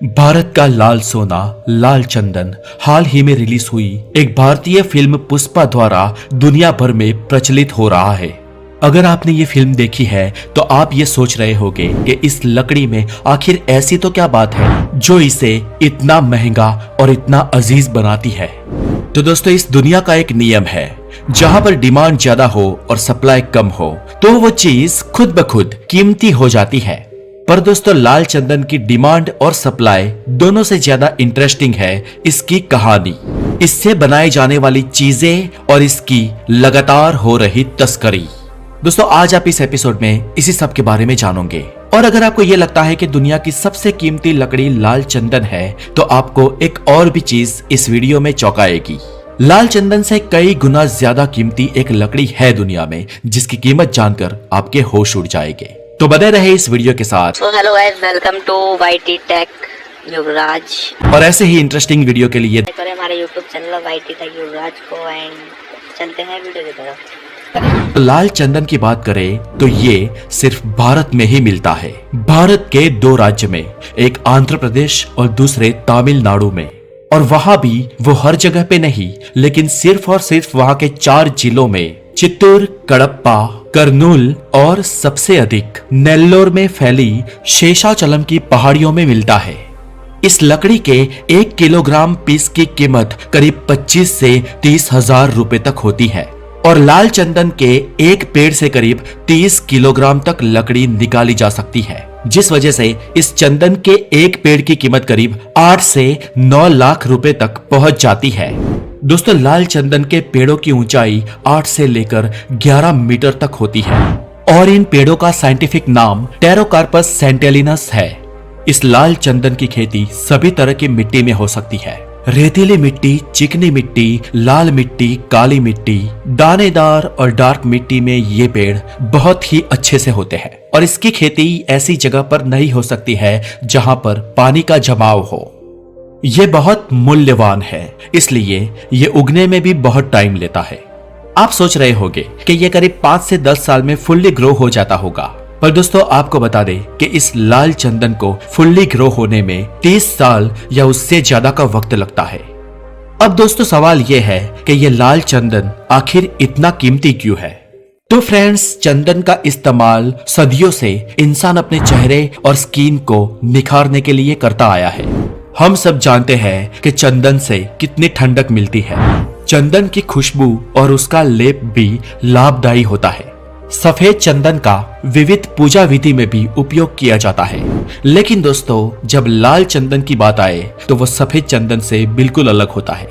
भारत का लाल सोना लाल चंदन हाल ही में रिलीज हुई एक भारतीय फिल्म पुष्पा द्वारा दुनिया भर में प्रचलित हो रहा है। अगर आपने ये फिल्म देखी है तो आप ये सोच रहे होंगे कि इस लकड़ी में आखिर ऐसी तो क्या बात है जो इसे इतना महंगा और इतना अजीज बनाती है। तो दोस्तों, इस दुनिया का एक नियम है, जहां पर डिमांड ज्यादा हो और सप्लाई कम हो तो वो चीज खुद ब खुद कीमती हो जाती है। पर दोस्तों, लाल चंदन की डिमांड और सप्लाई दोनों से ज्यादा इंटरेस्टिंग है इसकी कहानी, इससे बनाई जाने वाली चीजें और इसकी लगातार हो रही तस्करी। दोस्तों, आज आप इस एपिसोड में इसी सब के बारे में जानोगे। और अगर आपको यह लगता है कि दुनिया की सबसे कीमती लकड़ी लाल चंदन है तो आपको एक और भी चीज इस वीडियो में चौंकाएगी। लाल चंदन से कई गुना ज्यादा कीमती एक लकड़ी है दुनिया में, जिसकी कीमत जानकर आपके होश उड़ जाएंगे। तो बने रहे इस वीडियो के साथ। Hello guys, welcome to YT tech Yuvraj. और ऐसे ही इंटरेस्टिंग वीडियो के लिए करें हमारे YouTube channel YT tech Yuvraj को एंड चलते हैं वीडियो की तरफ। लाल चंदन की बात करें तो ये सिर्फ भारत में ही मिलता है। भारत के दो राज्य में, एक आंध्र प्रदेश और दूसरे तमिलनाडु में। और वहां भी वो हर जगह पे नहीं, लेकिन सिर्फ और सिर्फ वहां के 4 जिलों में, चित्तूर, कडप्पा, कर्नूल और सबसे अधिक नेल्लोर में फैली शेषाचलम की पहाड़ियों में मिलता है। इस लकड़ी के 1 किलोग्राम पीस की कीमत करीब 25 से 30 हजार रुपए तक होती है। और लाल चंदन के एक पेड़ से करीब 30 किलोग्राम तक लकड़ी निकाली जा सकती है, जिस वजह से इस चंदन के एक पेड़ की कीमत करीब 8 से 9 लाख रुपए तक पहुंच जाती है। दोस्तों, लाल चंदन के पेड़ों की ऊंचाई 8 से लेकर 11 मीटर तक होती है और इन पेड़ों का साइंटिफिक नाम टेरोकार्पस सेंटेलिनस है। इस लाल चंदन की खेती सभी तरह की मिट्टी में हो सकती है। रेतीली मिट्टी, चिकनी मिट्टी, लाल मिट्टी, काली मिट्टी, दानेदार और डार्क मिट्टी में ये पेड़ बहुत ही अच्छे से होते हैं। और इसकी खेती ऐसी जगह पर नहीं हो सकती है जहां पर पानी का जमाव हो। ये बहुत मूल्यवान है, इसलिए ये उगने में भी बहुत टाइम लेता है। आप सोच रहे होंगे कि ये करीब 5 से 10 साल में फुल्ली ग्रो हो जाता होगा, पर दोस्तों आपको बता दें कि इस लाल चंदन को फुल्ली ग्रो होने में 30 साल या उससे ज्यादा का वक्त लगता है। अब दोस्तों, सवाल यह है कि यह लाल चंदन आखिर इतना कीमती क्यों है? तो फ्रेंड्स, चंदन का इस्तेमाल सदियों से इंसान अपने चेहरे और स्किन को निखारने के लिए करता आया है। हम सब जानते हैं कि चंदन से कितनी ठंडक मिलती है। चंदन की खुशबू और उसका लेप भी लाभदायी होता है। सफेद चंदन का विविध पूजा विधि में भी उपयोग किया जाता है। लेकिन दोस्तों, जब लाल चंदन की बात आए तो वो सफेद चंदन से बिल्कुल अलग होता है।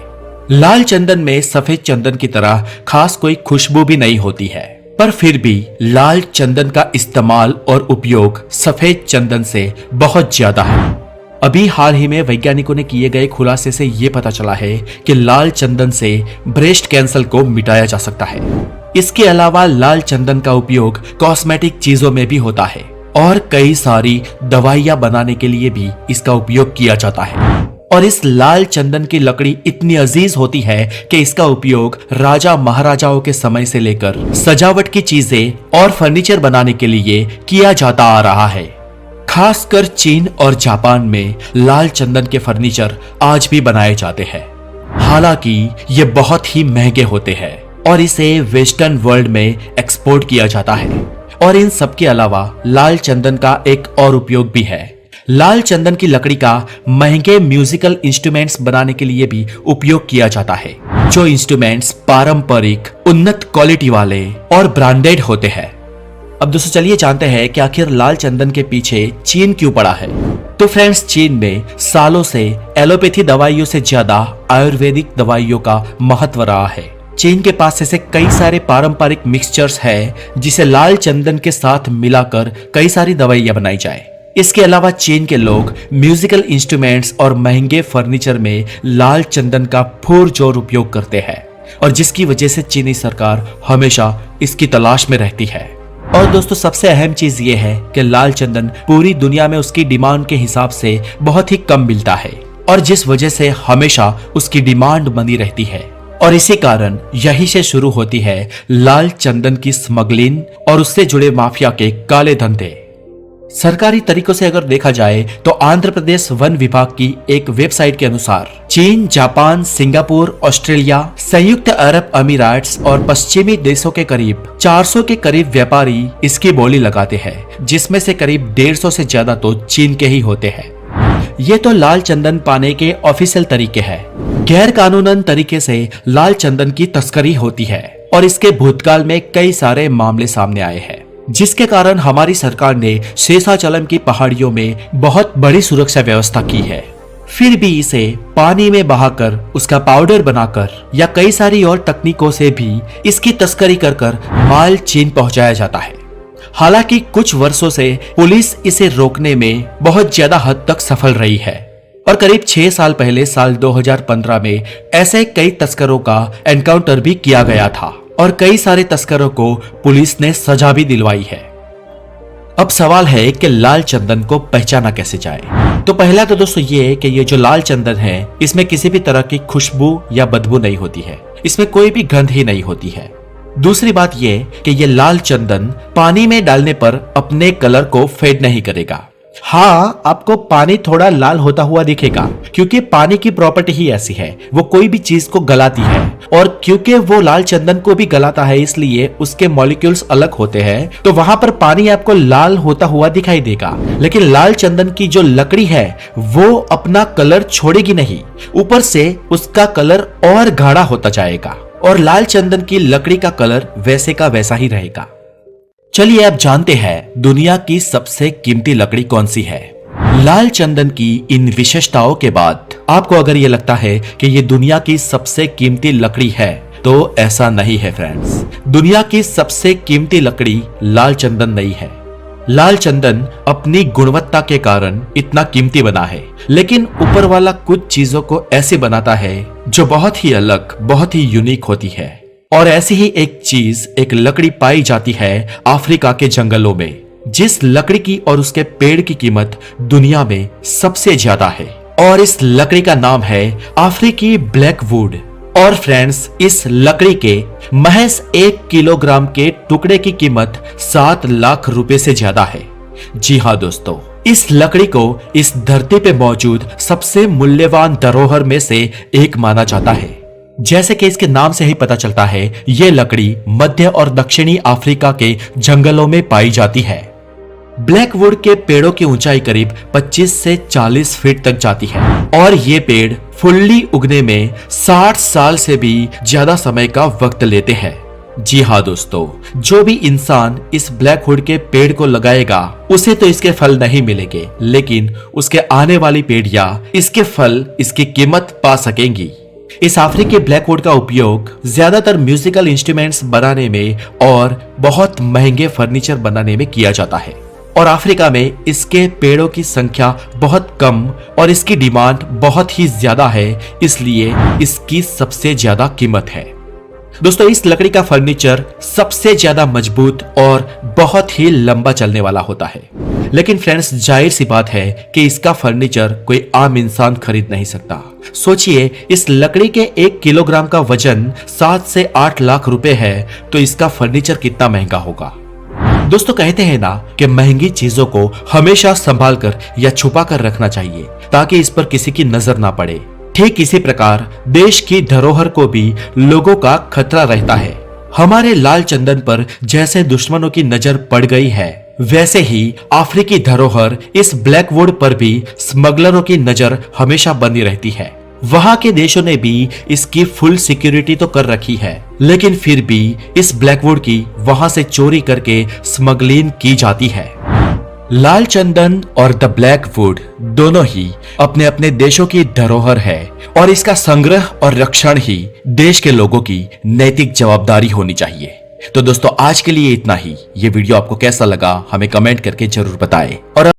लाल चंदन में सफेद चंदन की तरह खास कोई खुशबू भी नहीं होती है, पर फिर भी लाल चंदन का इस्तेमाल और उपयोग सफेद चंदन से बहुत ज्यादा है। अभी हाल ही में वैज्ञानिकों ने किए गए खुलासे से ये पता चला है कि लाल चंदन से ब्रेस्ट कैंसर को मिटाया जा सकता है। इसके अलावा लाल चंदन का उपयोग कॉस्मेटिक चीजों में भी होता है और कई सारी दवाइयां बनाने के लिए भी इसका उपयोग किया जाता है। और इस लाल चंदन की लकड़ी इतनी अजीज होती है कि इसका उपयोग राजा महाराजाओं के समय से लेकर सजावट की चीजें और फर्नीचर बनाने के लिए किया जाता आ रहा है। खासकर चीन और जापान में लाल चंदन के फर्नीचर आज भी बनाए जाते हैं। हालांकि ये बहुत ही महंगे होते हैं और इसे वेस्टर्न वर्ल्ड में एक्सपोर्ट किया जाता है। और इन सब के अलावा लाल चंदन का एक और उपयोग भी है। लाल चंदन की लकड़ी का महंगे म्यूजिकल इंस्ट्रूमेंट्स बनाने के लिए भी उपयोग किया जाता है, जो इंस्ट्रूमेंट्स पारंपरिक, उन्नत क्वालिटी वाले और ब्रांडेड होते हैं। अब दोस्तों, चलिए जानते हैं कि आखिर लाल चंदन के पीछे चीन क्यों पड़ा है। तो फ्रेंड्स, चीन में सालों से एलोपैथी दवाइयों से ज्यादा आयुर्वेदिक दवाइयों का महत्व रहा है। चीन के पास ऐसे कई सारे पारंपरिक मिक्सचर्स हैं जिसे लाल चंदन के साथ मिलाकर कई सारी दवाइयां बनाई जाए। इसके अलावा चीन के लोग म्यूजिकल इंस्ट्रूमेंट्स और महंगे फर्नीचर में लाल चंदन का पुरजोर उपयोग करते हैं, और जिसकी वजह से चीनी सरकार हमेशा इसकी तलाश में रहती है। और दोस्तों, सबसे अहम चीज ये है कि लाल चंदन पूरी दुनिया में उसकी डिमांड के हिसाब से बहुत ही कम मिलता है, और जिस वजह से हमेशा उसकी डिमांड बनी रहती है। और इसी कारण यही से शुरू होती है लाल चंदन की स्मगलिंग और उससे जुड़े माफिया के काले धंधे। सरकारी तरीकों से अगर देखा जाए तो आंध्र प्रदेश वन विभाग की एक वेबसाइट के अनुसार चीन, जापान, सिंगापुर, ऑस्ट्रेलिया, संयुक्त अरब अमीरात और पश्चिमी देशों के करीब 400 के करीब व्यापारी इसकी बोली लगाते हैं, जिसमें से करीब 150 से ज्यादा तो चीन के ही होते हैं। ये तो लाल चंदन पाने के ऑफिशियल तरीके हैं। गैर कानूनन तरीके से लाल चंदन की तस्करी होती है और इसके भूतकाल में कई सारे मामले सामने आए हैं, जिसके कारण हमारी सरकार ने शेषाचलम की पहाड़ियों में बहुत बड़ी सुरक्षा व्यवस्था की है। फिर भी इसे पानी में बहाकर उसका पाउडर बनाकर या कई सारी और तकनीकों से भी इसकी तस्करी कर माल चीन पहुंचाया जाता है। हालांकि कुछ वर्षों से पुलिस इसे रोकने में बहुत ज्यादा हद तक सफल रही है और करीब 6 साल पहले साल 2015 में ऐसे कई तस्करों का एनकाउंटर भी किया गया था और कई सारे तस्करों को पुलिस ने सजा भी दिलवाई है। अब सवाल है कि लाल चंदन को पहचाना कैसे जाए। तो पहला तो दोस्तों ये है कि ये जो लाल चंदन है इसमें किसी भी तरह की खुशबू या बदबू नहीं होती है, इसमें कोई भी गंध ही नहीं होती है। दूसरी बात ये कि ये लाल चंदन पानी में डालने पर अपने कलर को फेड नहीं करेगा। हाँ, आपको पानी थोड़ा लाल होता हुआ दिखेगा क्योंकि पानी की प्रॉपर्टी ही ऐसी है, वो कोई भी चीज को गलाती है और क्योंकि वो लाल चंदन को भी गलाता है इसलिए उसके मॉलिक्यूल्स अलग होते हैं, तो वहां पर पानी आपको लाल होता हुआ दिखाई देगा। लेकिन लाल चंदन की जो लकड़ी है वो अपना कलर छोड़ेगी नहीं, ऊपर से उसका कलर और गाढ़ा होता जाएगा और लाल चंदन की लकड़ी का कलर वैसे का वैसा ही रहेगा। चलिए अब जानते हैं दुनिया की सबसे कीमती लकड़ी कौन सी है। लाल चंदन की इन विशेषताओं के बाद आपको अगर ये लगता है कि ये दुनिया की सबसे कीमती लकड़ी है तो ऐसा नहीं है फ्रेंड्स। दुनिया की सबसे कीमती लकड़ी लाल चंदन नहीं है। लाल चंदन अपनी गुणवत्ता के कारण इतना कीमती बना है, लेकिन ऊपर वाला कुछ चीजों को ऐसे बनाता है जो बहुत ही अलग, बहुत ही यूनिक होती है। और ऐसी ही एक चीज, एक लकड़ी पाई जाती है अफ्रीका के जंगलों में, जिस लकड़ी की और उसके पेड़ की कीमत दुनिया में सबसे ज्यादा है और इस लकड़ी का नाम है अफ्रीकी ब्लैक वुड। और फ्रेंड्स, इस लकड़ी के महज 1 किलोग्राम के टुकड़े की कीमत 7 लाख रुपए से ज्यादा है। जी हाँ दोस्तों, इस लकड़ी को इस धरती पे मौजूद सबसे मूल्यवान धरोहर में से एक माना जाता है। जैसे कि इसके नाम से ही पता चलता है, ये लकड़ी मध्य और दक्षिणी अफ्रीका के जंगलों में पाई जाती है। ब्लैक वुड के पेड़ों की ऊंचाई करीब 25 से 40 फीट तक जाती है और ये पेड़ फुल्ली उगने में 60 साल से भी ज्यादा समय का वक्त लेते हैं। जी हाँ दोस्तों, जो भी इंसान इस ब्लैक वुड के पेड़ को लगाएगा उसे तो इसके फल नहीं मिलेंगे, लेकिन उसके आने वाली पीढ़ियां इसके फल, इसकी कीमत पा सकेंगी। इस अफ्रीकी ब्लैक वुड का उपयोग ज्यादातर म्यूजिकल इंस्ट्रूमेंट्स बनाने में और बहुत महंगे फर्नीचर बनाने में किया जाता है और अफ्रीका में इसके पेड़ों की संख्या बहुत कम और इसकी डिमांड बहुत ही ज्यादा है, इसलिए इसकी सबसे ज्यादा कीमत है। दोस्तों, इस लकड़ी का फर्नीचर सबसे ज्यादा मजबूत और बहुत ही लंबा चलने वाला होता है। लेकिन फ्रेंड्स, जाहिर सी बात है कि इसका फर्नीचर कोई आम इंसान खरीद नहीं सकता। सोचिए, इस लकड़ी के 1 किलोग्राम का वजन 7 से 8 लाख रुपए है, तो इसका फर्नीचर कितना महंगा होगा। दोस्तों, कहते हैं ना कि महंगी चीजों को हमेशा संभाल कर या छुपा कर रखना चाहिए ताकि इस पर किसी की नजर ना पड़े। ठीक इसी प्रकार देश की धरोहर को भी लोगों का खतरा रहता है। हमारे लाल चंदन पर जैसे दुश्मनों की नजर पड़ गई है, वैसे ही अफ्रीकी धरोहर इस ब्लैक वुड पर भी स्मगलरों की नजर हमेशा बनी रहती है। वहां के देशों ने भी इसकी फुल सिक्योरिटी तो कर रखी है, लेकिन फिर भी इस ब्लैक वुड की वहां से चोरी करके स्मगलिंग की जाती है। लाल चंदन और द ब्लैक वुड दोनों ही अपने अपने देशों की धरोहर है और इसका संग्रह और रक्षण ही देश के लोगों की नैतिक जवाबदारी होनी चाहिए। तो दोस्तों, आज के लिए इतना ही। ये वीडियो आपको कैसा लगा हमें कमेंट करके जरूर बताएं और